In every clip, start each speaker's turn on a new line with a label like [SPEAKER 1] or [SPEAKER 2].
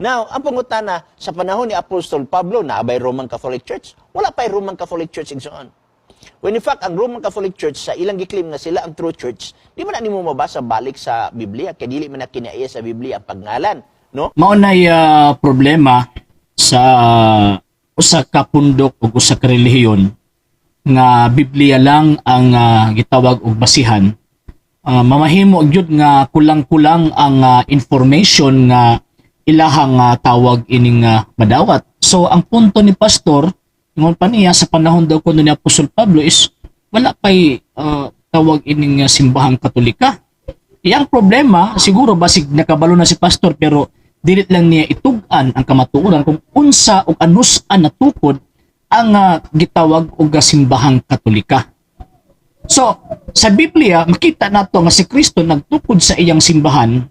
[SPEAKER 1] Now, ang pangutana, sa panahon ni Apostol Pablo, naabay Roman Catholic Church? Wala pa'y Roman Catholic Church and so on. When in fact, ang Roman Catholic Church, sa ilang giklaim na sila ang true church, di man na mo mabasa balik sa Biblia, kaya dili man na kinaiya sa Biblia ang pagngalan, no?
[SPEAKER 2] Maunay problema sa usa ka pundok o usa ka relihiyon nga Biblia lang ang gitawag og basihan. Mamahimo gyud nga kulang-kulang ang information nga ilahang tawag ining madawat. So ang punto ni pastor ingon pa niya sa panahon daw kuno ni Apostol Pablo is wala pay tawag ining simbahang Katolika. Iyang problema siguro basig nakabalo na si pastor pero dilit lang niya itug-an ang kamatuoran kung unsa og anus-an natukod ang gitawag og simbahang Katolika. So sa Biblia makita nato nga si Kristo nagtukod sa iyang simbahan.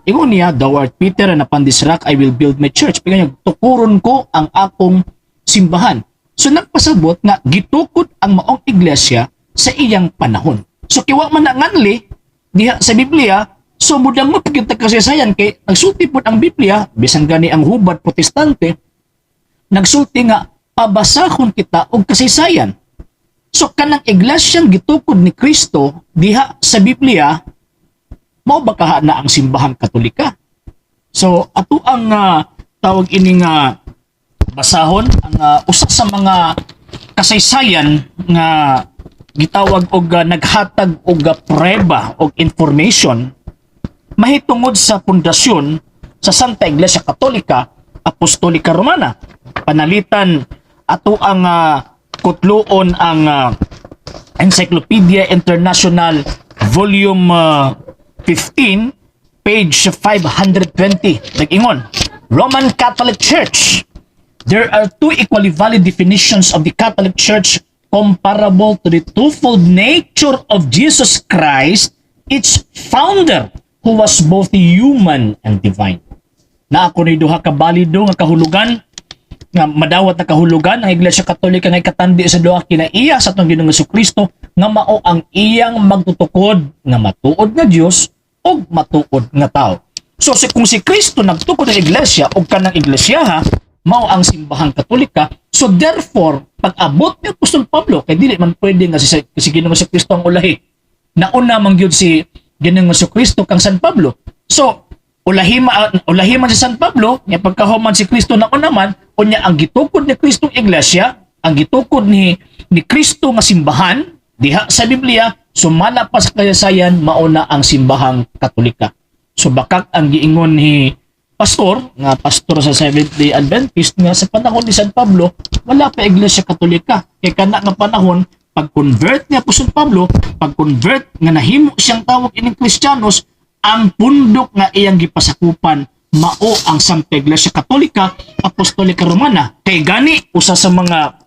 [SPEAKER 2] Ingon niya, "Thou art Peter, and upon this rock I will build my church." Paganya, tukuron ko ang akong simbahan. So nagpasabot nga gitukod ang maong iglesia sa iyang panahon. So kiwa man nanganli diha sa Biblia, so mudang mo pagkita kasaysayan kay nagsulti pod ang Biblia, bisan gani ang hubad protestante, nagsulti nga pabasahon kita og kasaysayan. So kanang iglesyang gitukod ni Kristo diha sa Biblia, mao ba kaha na ang simbahang Katolika? So ato ang tawag ining basahon ang usa sa mga kasaysayan nga gitawag og naghatag og preba og information mahitungod sa pundasyon sa Santa Iglesia Katolika Apostolika Romana. Panalitan ato ang kutloon ang Encyclopedia International Volume 15, page 520. Nag-ingon, Roman Catholic Church. There are two equally valid definitions of the Catholic Church comparable to the twofold nature of Jesus Christ, its founder, who was both human and divine. Na ako ni duha ka balido nga kahulugan, nga madawat na kahulugan ang Iglesia Katolika nga ikatandi sa duha kinaiya sa atong Ginoong Jesucristo nga mao ang iyang magtutukod nga matuod nga Dios o matuod nga tao. So kung si Kristo nagtukod ng iglesia o kanang iglesyaha, mao ang simbahang Katolika. So therefore, pag-abot ni Apostol Pablo, kay dili man pwede nga si Ginoong Jesucristo ang ulahi. Nauna man gyud si Ginoong Jesucristo kang San Pablo. So ulahi man si San Pablo, nga pagkahuman si Kristo nauna man, unya ang gitukod ni Kristong iglesia, ang gitukod ni Kristo nga simbahan diha sa Biblia, sumala pa sa kasaysayan, mauna ang simbahang Katolika. So bakak ang giingon ni pastor sa Seventh-day Adventist nga sa panahon ni San Pablo, wala pa Iglesia Katolika. Kay kana nga panahon, pag-convert ni Apostol Pablo, pag-convert nga nahimo siyang tawag ining Kristiyanos, ang pundok nga iyang gipasakupan mao ang Santa Iglesia Katolika Apostolika Romana. Kay gani usa sa mga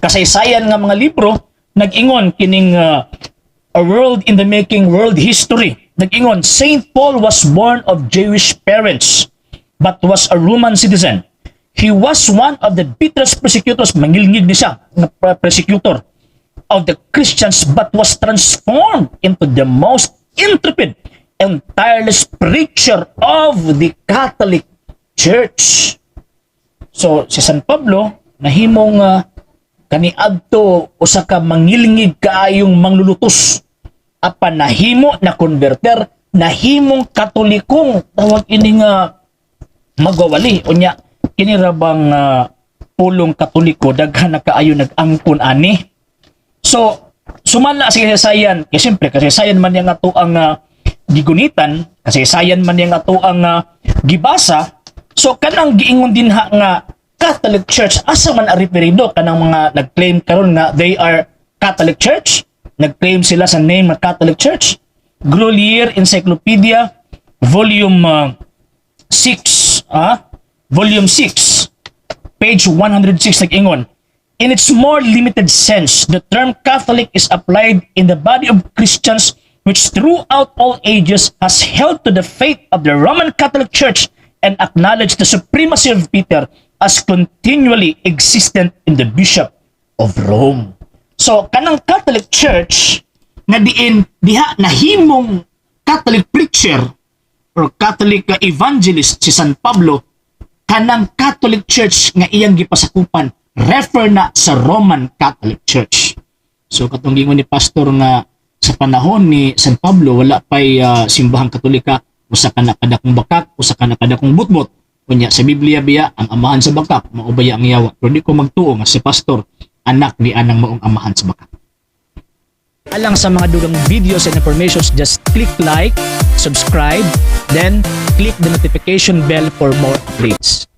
[SPEAKER 2] kasaysayan nga mga libro nag-ingon kining A World in the Making World History. Nag-ingon, Saint Paul was born of Jewish parents but was a Roman citizen. He was one of the bitterest persecutors, mangilngig ni siya, persecutor of the Christians, but was transformed into the most intrepid and tireless preacher of the Catholic Church. So si San Pablo nahimong kaniadto usa ka mangilngig kaayong manglulutos apan nahimo na converter, nahimong katolikong tawag ini nga magwawali unya kini ra bang pulong katoliko daghan na kaayo nag-angkon ani. So sumala sa kasaysayan, kay siyempre kasaysayan man yang ato ang gigunitan, kasaysayan man yang ato ang gibasa. So kanang giingon din nga Catholic Church, asa man ariperido kanang mga nag-claim karon nga they are Catholic Church, nag-claim sila sa name ng Catholic Church. Grolier Encyclopedia Volume 6, Volume 6, page 106 nag-ingon, in its more limited sense, the term Catholic is applied in the body of Christians which throughout all ages has held to the faith of the Roman Catholic Church and acknowledged the supremacy of Peter as continually existent in the Bishop of Rome. So, kanang Catholic Church, nga diha nahimong Catholic preacher, or Catholic evangelist si San Pablo, kanang Catholic Church nga iyang gipasakupan refer na sa Roman Catholic Church. So katong gingon ni pastor nga sa panahon ni San Pablo wala pay simbahang Katolika, usa ka na kadakong bakak, usa ka na kadakong butbot. Kunya sa Biblia biya ang amahan sa bakak maubaya ang yawa. Pero di ko magtuo nga si pastor anak ni anang maong amahan sa bakak. Alang sa mga dugang videos and informations, just click like, subscribe, then click the notification bell for more updates.